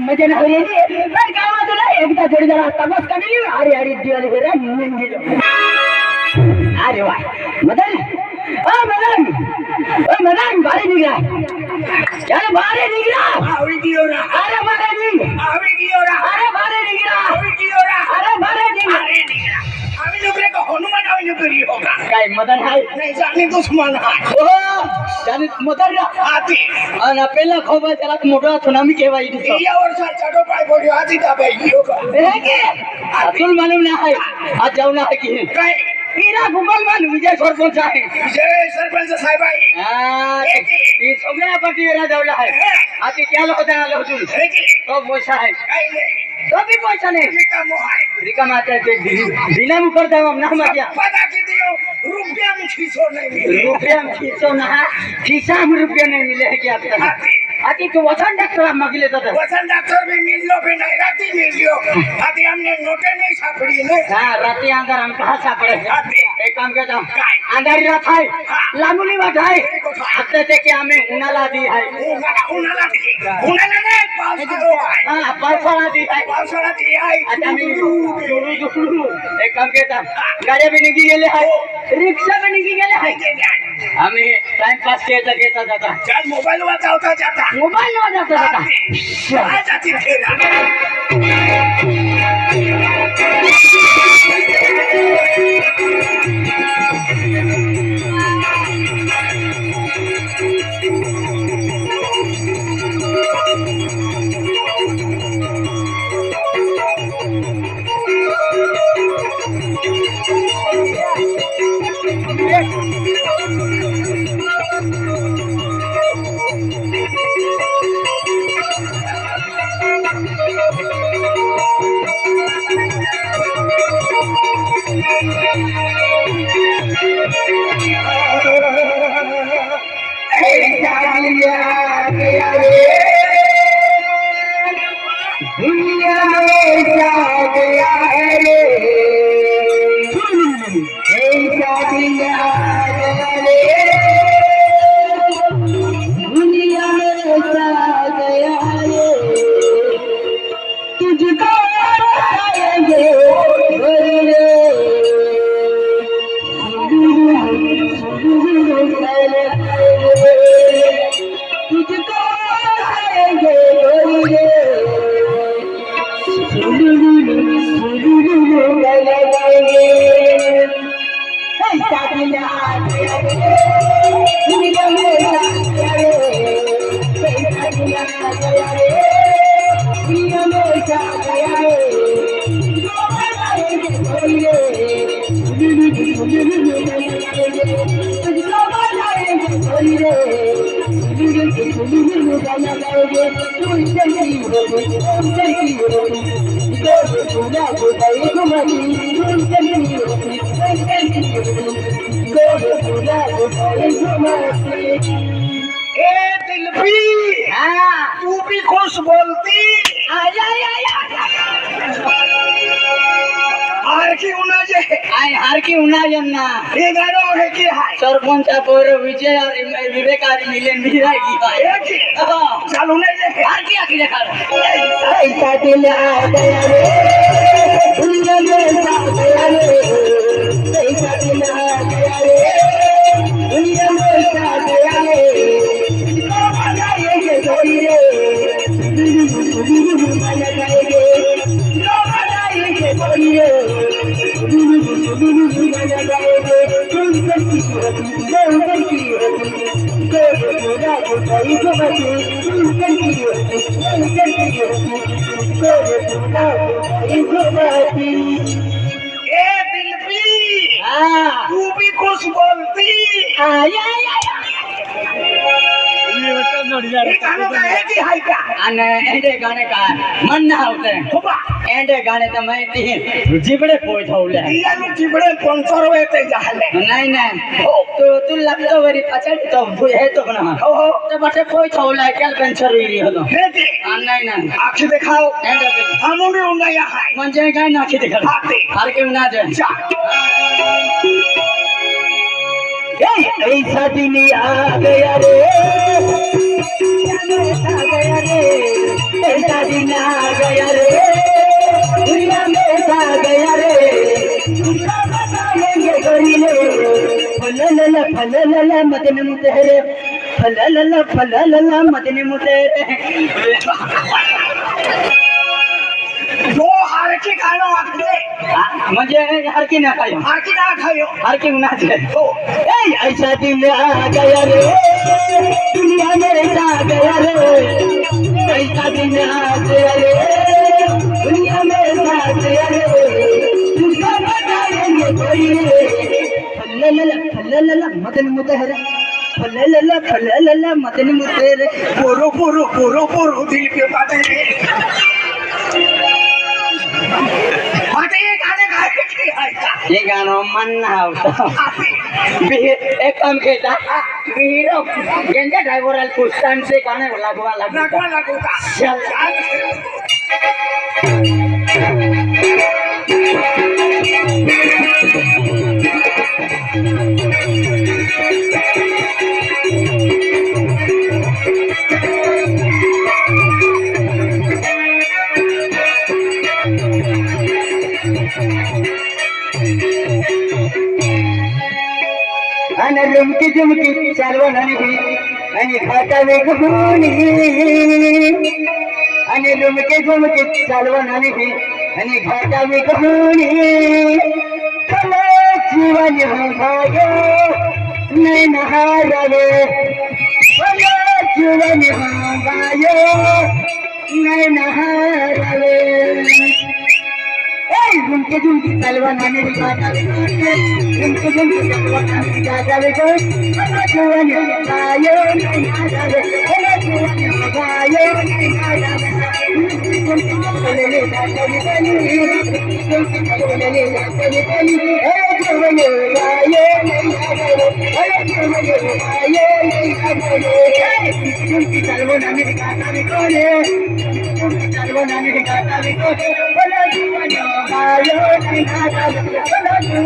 मजा नाही पण काय तुला एकदा जोडी जरा तमास काढली अरे अरे दिवाळी अरे वा मदन मदन मदन बारे निघला चल बारे निघला अरे बारे निघ अरे बारे निघला अरे बारे निघ हनुमान आवी होगा काय मदन आहे नाही जाणे दुश्मन हो जाने मदन हाती आणि पहिला खोबा त्याला मोठा सुनामी केवाई दिसतो या वर्षात चढो पाय पडली आधी दाबाई होगा हे के अतुल मालूम ना है आज जाऊ ना की काय मीरा गुगल मान विजय सरपंच आहे विजय सरपंच साहेब आहे ती सगळ्या पार्टीला जाऊला आहे आता त्याला होता आलो होतो तो पैसा आहे काय नाही तो भी पैसा नहीं रिकामा आता ते दिना में करता हम ना मजा पता कि दियो रुपया में खींचो नहीं मिले रुपया में खींचो ना खीसा में रुपया नहीं मिले है क्या आपका आती तो वचन डॉक्टर मांगले तो वचन डॉक्टर भी मिल लो भी नहीं राती मिल लियो आती हमने नोटे नहीं छापड़ी ने हां राती अंदर हम कहां छापड़े एक काम करता अंदर रात है लामुनी बात है आते थे कि हमें उनाला दी है उनाला ने हां पावसाळा दी है पावसाळा दी है आता मी एक काम करता गाड़ी भी निघी गेले है रिक्शा भी निघी गेले है हमें टाइम पास घेता जाता चल मोबाइल वाजवता जाता मोबाइल वाजवता जाता जाती फेरा तू भी खुश बोलती हार की उना जन्ना हे गानो है की हाय सरपंच पर विजय और विवेकारी मिलन भी रहेगी भाई चालू नहीं है हार की आखिर देखा ऐसा दिल आ गया रे दुनिया में सा गया रे ऐसा दिल आ गया रे दुनिया में सा गया रे तो बजाएंगे थोड़ी रे बजाएंगे तो बजाएंगे थोड़ी रे तू भी खुश बोलती गाने का मन ना होते एंडे गाणे तर माहिती जिबडे पोय ठेवले जिबडे पंचर होते झाले नाही नाही तू लागतो वरी पछाडी तो हे तो ना हो तो बटे पोय ठेवला क्या पंचर होई होतो हे ते नाही नाही आखी दिखाओ एंडे हम भी उन्ना यहाँ म्हणजे काय नाखी ते खरं हार के ना जाए ऐसा दिन आ गया रे ऐसा गया रे ऐसा दिन आ गया रे दुनिया में ऐसा गया रे उसका बताएंगे गोरीले फललला मदन मुतेरे फललला मदन मुतेरे जो हारकी गाणं वाजले म्हणजे हार की ना काय हारकी ना खायो हार के ना जाए हो ऐसा दिन आ गया रे दुनिया में ऐसा गया रे ऐसा दिन आ गया रे दुनिया में ऐसा गया रे उसका बताएंगे कोई फललला मदन मुतेरे फललला मदन मुतेरे पोरो पोरो पोरो पोरो दिल पे बातें ये गाणे गायचे ऐका हे गाणं म्हणणं होतं एक काम केला विहीर यांच्या ड्रायव्हरला पुस्तकांचे गाणं लागवा लागवा लागू का आणि रुमकी जुमकी चालवण आणि खाता वेगुनी आणि रुमकी जुमकी चालवण आणि खाता वेगुनी जीवन भाग्य नाही नहारावे जीवन भाग्य नाही नहारावे झुमके झुमकी चालवण आणि झुमके झुमकी चालवण आणि जावे गो जीवन गायो नाही नादावे जीवन गायो नाही नादावे झुमके चालवले जातली बनी झुमके चालवले जातली बनी जीवन गायो नाही नादावे जीवन गायो नाही नादावे झुमके चालवण आणि जावे गो झुमके चालवण आणि जावे गो जीवन गायो नाही नादावे